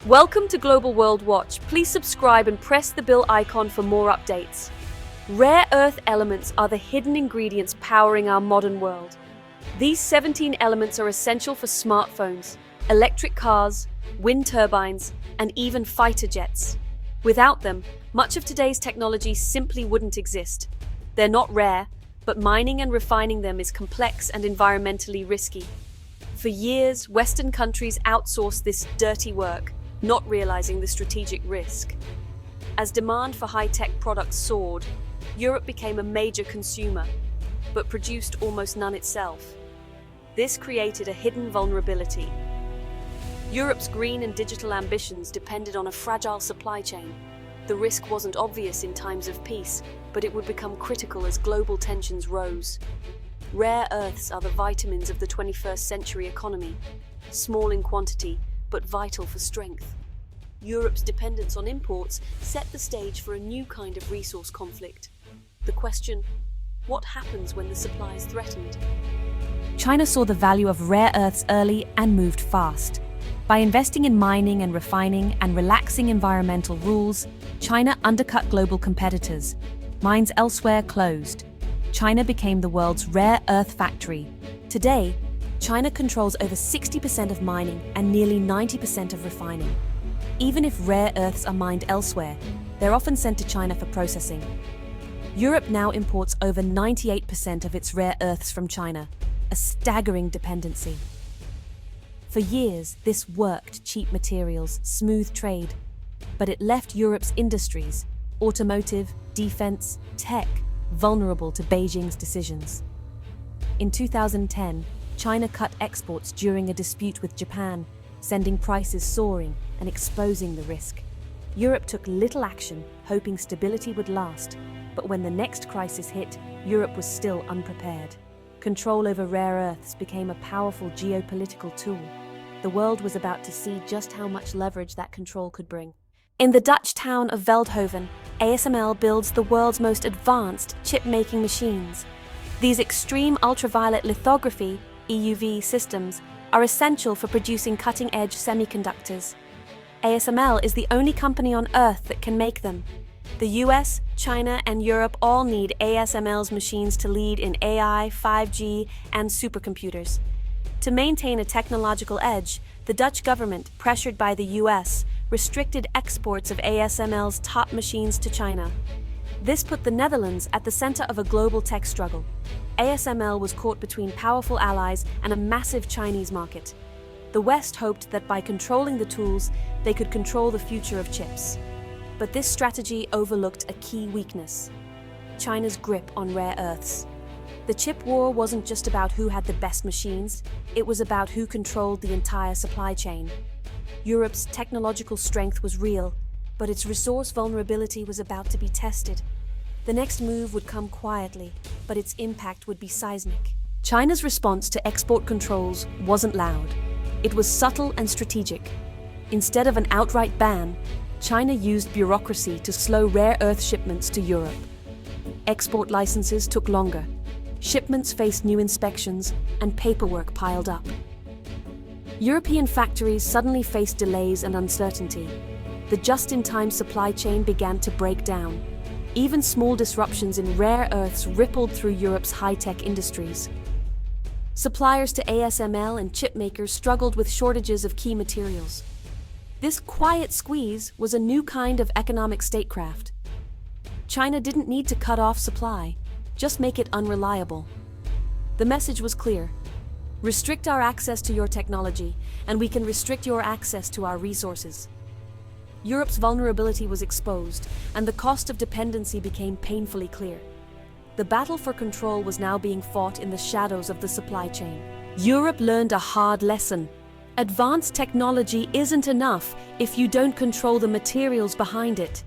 Welcome to Global World Watch. Please subscribe and press the bell icon for more updates. Rare earth elements are the hidden ingredients powering our modern world. These 17 elements are essential for smartphones, electric cars, wind turbines, and even fighter jets. Without them, much of today's technology simply wouldn't exist. They're not rare, but mining and refining them is complex and environmentally risky. For years, Western countries outsourced this dirty work, not realizing the strategic risk. As demand for high-tech products soared, Europe became a major consumer, but produced almost none itself. This created a hidden vulnerability. Europe's green and digital ambitions depended on a fragile supply chain. The risk wasn't obvious in times of peace, but it would become critical as global tensions rose. Rare earths are the vitamins of the 21st century economy, small in quantity, but vital for strength. Europe's dependence on imports set the stage for a new kind of resource conflict. The question, what happens when the supply is threatened? China saw the value of rare earths early and moved fast. By investing in mining and refining and relaxing environmental rules, China undercut global competitors. Mines elsewhere closed. China became the world's rare earth factory. Today, China controls over 60% of mining and nearly 90% of refining. Even if rare earths are mined elsewhere, they're often sent to China for processing. Europe now imports over 98% of its rare earths from China, a staggering dependency. For years, this worked cheap materials, smooth trade, but it left Europe's industries, automotive, defense, tech, vulnerable to Beijing's decisions. In 2010, China cut exports during a dispute with Japan, sending prices soaring and exposing the risk. Europe took little action, hoping stability would last, but when the next crisis hit, Europe was still unprepared. Control over rare earths became a powerful geopolitical tool. The world was about to see just how much leverage that control could bring. In the Dutch town of Veldhoven, ASML builds the world's most advanced chip-making machines. These extreme ultraviolet lithography (EUV) systems are essential for producing cutting-edge semiconductors. ASML is the only company on Earth that can make them. The US, China, and Europe all need ASML's machines to lead in AI, 5G, and supercomputers. To maintain a technological edge, the Dutch government, pressured by the US, restricted exports of ASML's top machines to China. This put the Netherlands at the center of a global tech struggle. ASML was caught between powerful allies and a massive Chinese market. The West hoped that by controlling the tools, they could control the future of chips. But this strategy overlooked a key weakness: China's grip on rare earths. The chip war wasn't just about who had the best machines, it was about who controlled the entire supply chain. Europe's technological strength was real, but its resource vulnerability was about to be tested. The next move would come quietly, but its impact would be seismic. China's response to export controls wasn't loud. It was subtle and strategic. Instead of an outright ban, China used bureaucracy to slow rare earth shipments to Europe. Export licenses took longer. Shipments faced new inspections, and paperwork piled up. European factories suddenly faced delays and uncertainty. The just-in-time supply chain began to break down. Even small disruptions in rare earths rippled through Europe's high-tech industries. Suppliers to ASML and chipmakers struggled with shortages of key materials. This quiet squeeze was a new kind of economic statecraft. China didn't need to cut off supply, just make it unreliable. The message was clear: restrict our access to your technology, and we can restrict your access to our resources. Europe's vulnerability was exposed, and the cost of dependency became painfully clear. The battle for control was now being fought in the shadows of the supply chain. Europe learned a hard lesson. Advanced technology isn't enough if you don't control the materials behind it.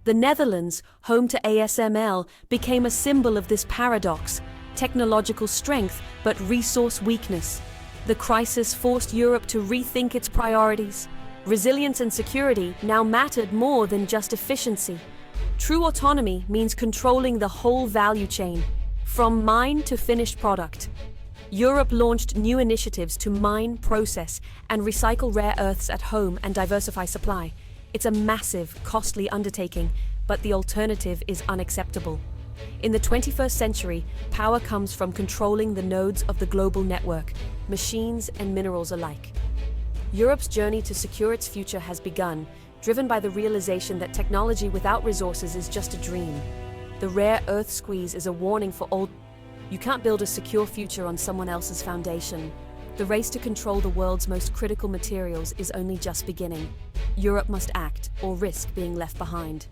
The Netherlands, home to ASML, became a symbol of this paradox: technological strength but resource weakness. The crisis forced Europe to rethink its priorities. Resilience and security now mattered more than just efficiency. True autonomy means controlling the whole value chain, from mine to finished product. Europe launched new initiatives to mine, process, and recycle rare earths at home and diversify supply. It's a massive, costly undertaking, but the alternative is unacceptable. In the 21st century, power comes from controlling the nodes of the global network, machines and minerals alike. Europe's journey to secure its future has begun, driven by the realization that technology without resources is just a dream. The rare earth squeeze is a warning for all. You can't build a secure future on someone else's foundation. The race to control the world's most critical materials is only just beginning. Europe must act or risk being left behind.